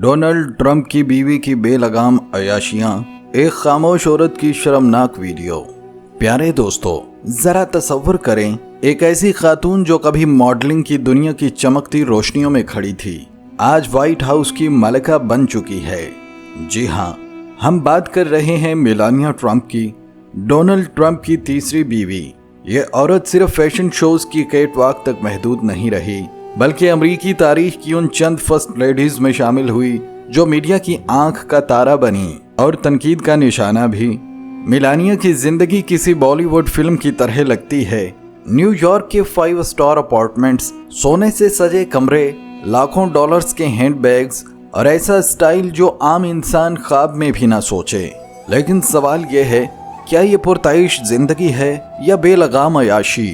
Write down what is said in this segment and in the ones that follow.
Donald Trump की बीवी की बेलगाम अयाशियां, एक खामोश औरत की शर्मनाक वीडियो। प्यारे दोस्तों, जरा तसव्वुर करें एक ऐसी खातून जो कभी मॉडलिंग की दुनिया की चमकती रोशनियों में खड़ी थी, आज व्हाइट हाउस की मलिका बन चुकी है। जी हाँ, हम बात कर रहे हैं मेलानिया ट्रंप की, डोनाल्ड ट्रंप की तीसरी बीवी। ये औरत सिर्फ फैशन शोज की कैटवॉक तक महदूद नहीं रही, बल्कि अमरीकी तारीख की उन चंद फर्स्ट लेडीज में शामिल हुई जो मीडिया की आंख का तारा बनी और तनकीद का निशाना भी। मेलानिया की जिंदगी किसी बॉलीवुड फिल्म की तरह लगती है। न्यूयॉर्क के 5 स्टार अपार्टमेंट्स, सोने से सजे कमरे, लाखों डॉलर्स के हैंडबैग्स और ऐसा स्टाइल जो आम इंसान ख्वाब में भी ना सोचे। लेकिन सवाल यह है, क्या ये पुरताइश जिंदगी है या बेलगाम अयाशी?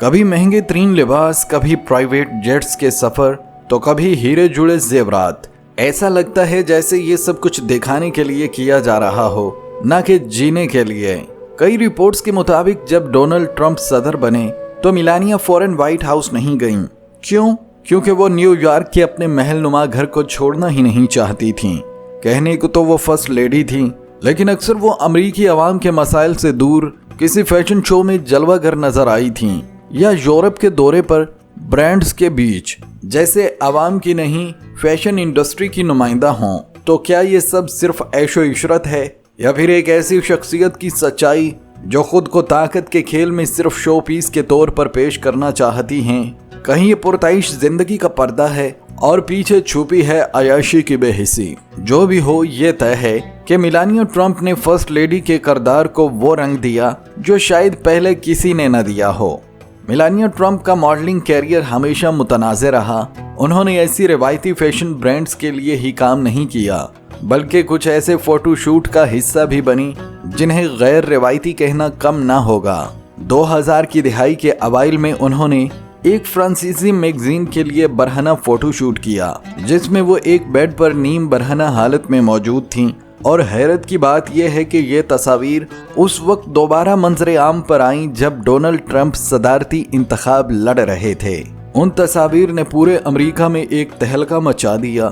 कभी महंगे तरीन लिबास, कभी प्राइवेट जेट्स के सफर, तो कभी हीरे जुड़े जेवरात। ऐसा लगता है जैसे ये सब कुछ दिखाने के लिए किया जा रहा हो, ना कि जीने के लिए। कई रिपोर्ट्स के मुताबिक जब डोनाल्ड ट्रंप सदर बने तो मेलानिया फौरन व्हाइट हाउस नहीं गईं। क्यों? क्योंकि वो न्यूयॉर्क के अपने महलनुमा घर को छोड़ना ही नहीं चाहती थीं। कहने को तो वो फर्स्ट लेडी थी, लेकिन अक्सर वो अमरीकी अवाम के मसाइल से दूर किसी फैशन शो में जलवागर नजर आई थीं, या यूरोप के दौरे पर ब्रांड्स के बीच जैसे अवाम की नहीं फैशन इंडस्ट्री की नुमाइंदा हों। तो क्या ये सब सिर्फ ऐशो इशरत है, या फिर एक ऐसी शख्सियत की सच्चाई जो खुद को ताकत के खेल में सिर्फ शो पीस के तौर पर पेश करना चाहती हैं? कहीं ये पुरताइश जिंदगी का पर्दा है और पीछे छुपी है अयाशी की बेहिसी? जो भी हो, ये तय है कि मेलानिया ट्रंप ने फर्स्ट लेडी के किरदार को वो रंग दिया जो शायद पहले किसी ने न दिया हो। मेलानिया ट्रंप का मॉडलिंग कैरियर हमेशा मुतनाज़ रहा। उन्होंने ऐसी रिवायती फैशन ब्रांड्स के लिए ही काम नहीं किया, बल्कि कुछ ऐसे फोटोशूट का हिस्सा भी बनी जिन्हें गैर रिवायती कहना कम ना होगा। 2000 की दिहाई के अवाइल में उन्होंने एक फ्रांसीसी मैगजीन के लिए बरहना फोटोशूट किया, जिसमें वो एक बेड पर नीम बरहना हालत में मौजूद थीं। और हैरत की बात यह है कि ये तस्वीर उस वक्त दोबारा मंजरे आम पर आई जब डोनाल्ड ट्रंप सदारती इंतखाब लड़ रहे थे। उन तस्वीर ने पूरे अमेरिका में एक तहलका मचा दिया।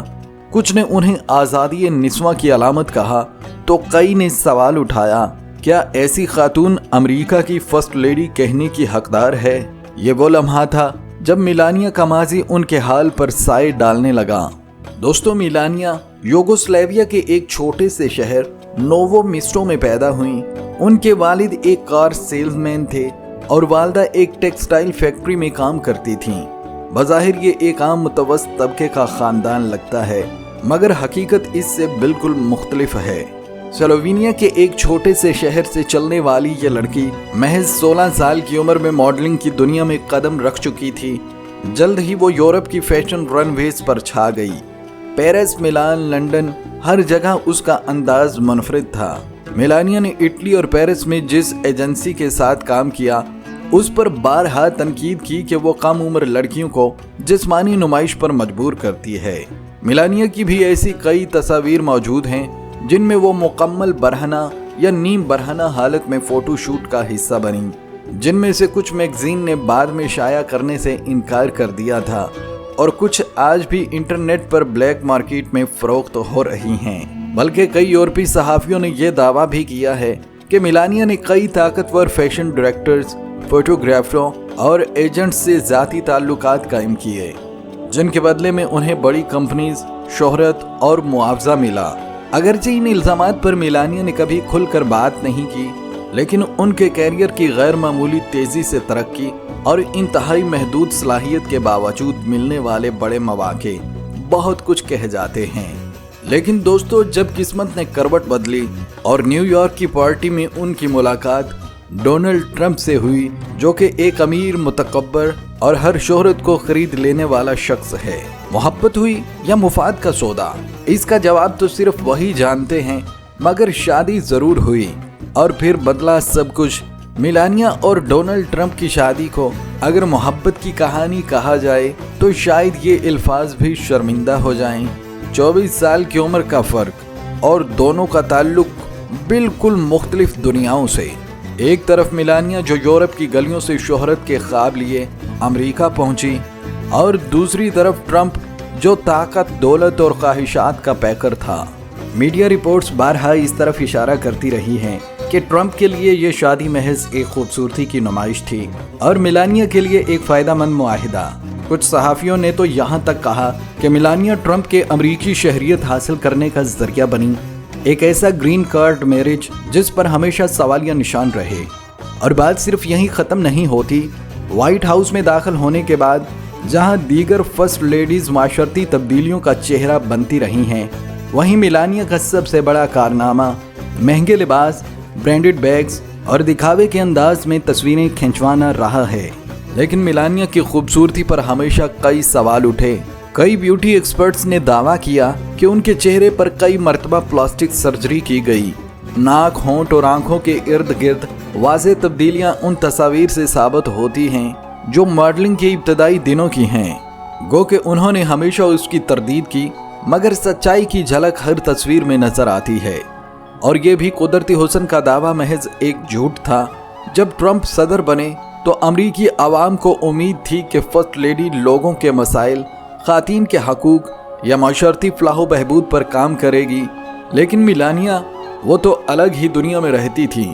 कुछ ने उन्हें आज़ादी निस्वां की अलामत कहा, तो कई ने सवाल उठाया, क्या ऐसी खातून अमेरिका की फर्स्ट लेडी कहने की हकदार है? ये वो लम्हा था जब मेलानिया का माजी उनके हाल पर साए डालने लगा। दोस्तों, मेलानिया यूगोस्लाविया के एक छोटे से शहर नोवो मिस्टो में पैदा हुई। उनके वालिद एक कार सेल्समैन थे और वालदा एक टेक्सटाइल फैक्ट्री में काम करती थीं। बज़ाहिर ये एक आम मुतवस्सित तबके का खानदान लगता है, मगर हकीकत इससे बिल्कुल मुख्तलिफ है। स्लोवेनिया के एक छोटे से शहर से चलने वाली ये लड़की महज 16 साल की उम्र में मॉडलिंग की दुनिया में कदम रख चुकी थी। जल्द ही वो यूरोप की फैशन रनवेज पर छा गई। पेरिस, मिलान, लंदन, हर जगह उसका अंदाज मुनफरिद था। मेलानिया ने इटली और पेरिस में जिस एजेंसी के साथ काम किया, उस पर बारहा तनकीद की कि वो कम उम्र लड़कियों को जिस्मानी नुमाइश पर मजबूर करती है। मेलानिया की भी ऐसी कई तस्वीर मौजूद हैं जिनमें वो मुकम्मल बरहना या नीम बरहना हालत में फोटोशूट का हिस्सा बनी, जिनमें से कुछ मैगजीन ने बाद में शाया करने से इनकार कर दिया था और कुछ आज भी इंटरनेट पर ब्लैक मार्केट में फरोख्त हो रही हैं। बल्कि कई यूरोपीय सहाफ़ियों ने यह दावा भी किया है कि मेलानिया ने कई ताकतवर फैशन डायरेक्टर्स, फोटोग्राफरों और एजेंट्स से ज़ाती ताल्लुकात कायम किए, जिनके बदले में उन्हें बड़ी कंपनीज, शोहरत और मुआवजा मिला। अगरचे इन इल्ज़ामात पर मेलानिया ने कभी खुलकर बात नहीं की, लेकिन उनके कैरियर की गैर मामूली तेज़ी से तरक्की और इंतहाई महदूद सलाहियत के बावजूद मिलने वाले बड़े मौके बहुत कुछ कह जाते हैं। लेकिन दोस्तों, जब किस्मत ने करवट बदली और न्यूयॉर्क की पार्टी में उनकी मुलाकात डोनाल्ड ट्रंप से हुई, जो कि एक अमीर, मुतकब्बर और हर शोहरत को खरीद लेने वाला शख्स है, मोहब्बत हुई या मुफाद का सौदा? इसका जवाब तो सिर्फ वही जानते हैं, मगर शादी जरूर हुई और फिर बदला सब कुछ। मेलानिया और डोनाल्ड ट्रंप की शादी को अगर मोहब्बत की कहानी कहा जाए तो शायद ये अल्फाज भी शर्मिंदा हो जाएं। 24 साल की उम्र का फर्क और दोनों का ताल्लुक बिल्कुल मुख्तलिफ दुनियाओं से। एक तरफ मेलानिया जो यूरोप की गलियों से शोहरत के ख्वाब लिए अमेरिका पहुंची, और दूसरी तरफ ट्रंप जो ताकत, दौलत और ख्वाहिशात का पैकर था। मीडिया रिपोर्ट्स बारहा इस तरफ इशारा करती रही हैं कि ट्रंप के लिए ये शादी महज एक खूबसूरती की नुमाइश थी और मिलानिया के लिए एक फ़ायदेमंद मुआहिदा। कुछ सहाफ़ियों ने तो यहाँ तक कहा कि मिलानिया ट्रंप के अमरीकी शहरियत हासिल करने का ज़रिया बनी, एक ऐसा ग्रीन कार्ड मैरिज जिस पर हमेशा सवालिया निशान रहे। और बात सिर्फ यहीं ख़त्म नहीं होती। व्हाइट हाउस में दाखिल होने के बाद जहां दीगर फर्स्ट लेडीज़ माशरती तब्दीलियों का चेहरा बनती रही हैं, वहीं मिलानिया का सबसे बड़ा कारनामा महंगे लिबास, ब्रांडेड बैग्स और दिखावे के अंदाज में तस्वीरें खिंचवाना रहा है। लेकिन मिलानिया की खूबसूरती पर हमेशा कई सवाल उठे। कई ब्यूटी एक्सपर्ट्स ने दावा किया कि उनके चेहरे पर कई मरतबा प्लास्टिक सर्जरी की गई। नाक, होंठ और आंखों के इर्द गिर्द वाज़ेह तब्दीलियां उन तस्वीर से साबित होती हैं जो मॉडलिंग के इब्तदाई दिनों की हैं। गो कि उन्होंने हमेशा उसकी तरदीद की, मगर सच्चाई की झलक हर तस्वीर में नजर आती है। और ये भी कुदरती हुस्न का दावा महज एक झूठ था। जब ट्रंप सदर बने तो अमरीकी आवाम को उम्मीद थी कि फर्स्ट लेडी लोगों के मसाइल, खातीन के हकूक या माशरती फलाह बहबूद पर काम करेगी। लेकिन मिलानिया वो तो अलग ही दुनिया में रहती थी,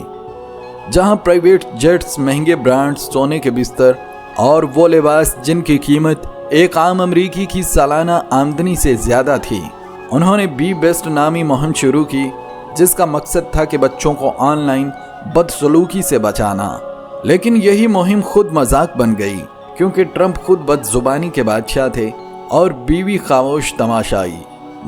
जहां प्राइवेट जेट्स, महंगे ब्रांड्स, सोने के बिस्तर और वो लिबास जिनकी कीमत एक आम अमरीकी की सालाना आमदनी से ज़्यादा थी। उन्होंने बी बेस्ट नामी मुहिम शुरू की, जिसका मकसद था कि बच्चों को ऑनलाइन बदसलूकी से बचाना। लेकिन यही मुहिम खुद मजाक बन गई, क्योंकि ट्रंप खुद बदजुबानी के बादशाह थे और बीवी खामोश तमाशाई।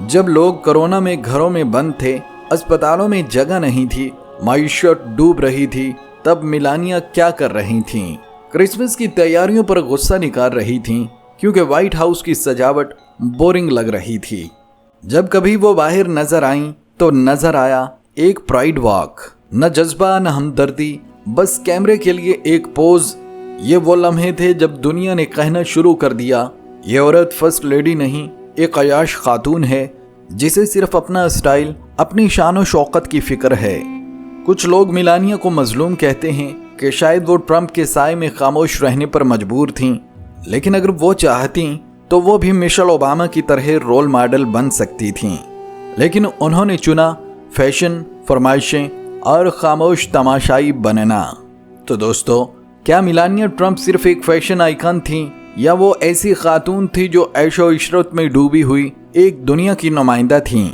जब लोग कोरोना में घरों में बंद थे, अस्पतालों में जगह नहीं थी, माईशत डूब रही थी, तब मिलानिया क्या कर रही थीं? क्रिसमस की तैयारियों पर गुस्सा निकाल रही थीं, क्योंकि व्हाइट हाउस की सजावट बोरिंग लग रही थी। जब कभी वो बाहर नजर आईं तो नजर आया एक प्राइड वॉक, न जज्बा न हमदर्दी, बस कैमरे के लिए एक पोज। ये वो लम्हे थे जब दुनिया ने कहना शुरू कर दिया, ये औरत फर्स्ट लेडी नहीं, एक अयाश खातून है जिसे सिर्फ अपना स्टाइल, अपनी शान और शौकत की फिक्र है। कुछ लोग मिलानिया को मजलूम कहते हैं कि शायद वो ट्रंप के साए में खामोश रहने पर मजबूर थीं, लेकिन अगर वो चाहती तो वो भी मिशेल ओबामा की तरह रोल मॉडल बन सकती थीं। लेकिन उन्होंने चुना फैशन, फरमाइशें और खामोश तमाशाई बनना। तो दोस्तों, क्या मिलानिया ट्रंप सिर्फ एक फैशन आइकन थी, या वो ऐसी खातून थी जो ऐशो इशरत में डूबी हुई एक दुनिया की नुमाइंदा थीं?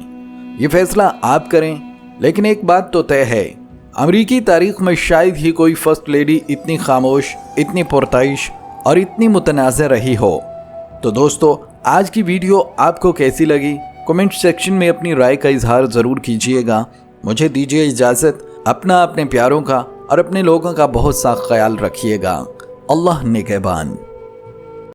ये फैसला आप करें। लेकिन एक बात तो तय है, अमरीकी तारीख में शायद ही कोई फर्स्ट लेडी इतनी खामोश, इतनी पुरताइश और इतनी मुतनाज़ रही हो। तो दोस्तों, आज की वीडियो आपको कैसी लगी? कमेंट सेक्शन में अपनी राय का इजहार ज़रूर कीजिएगा। मुझे दीजिए इजाज़त। अपना, अपने प्यारों का और अपने लोगों का बहुत सा ख्याल रखिएगा। अल्लाह निगहबान।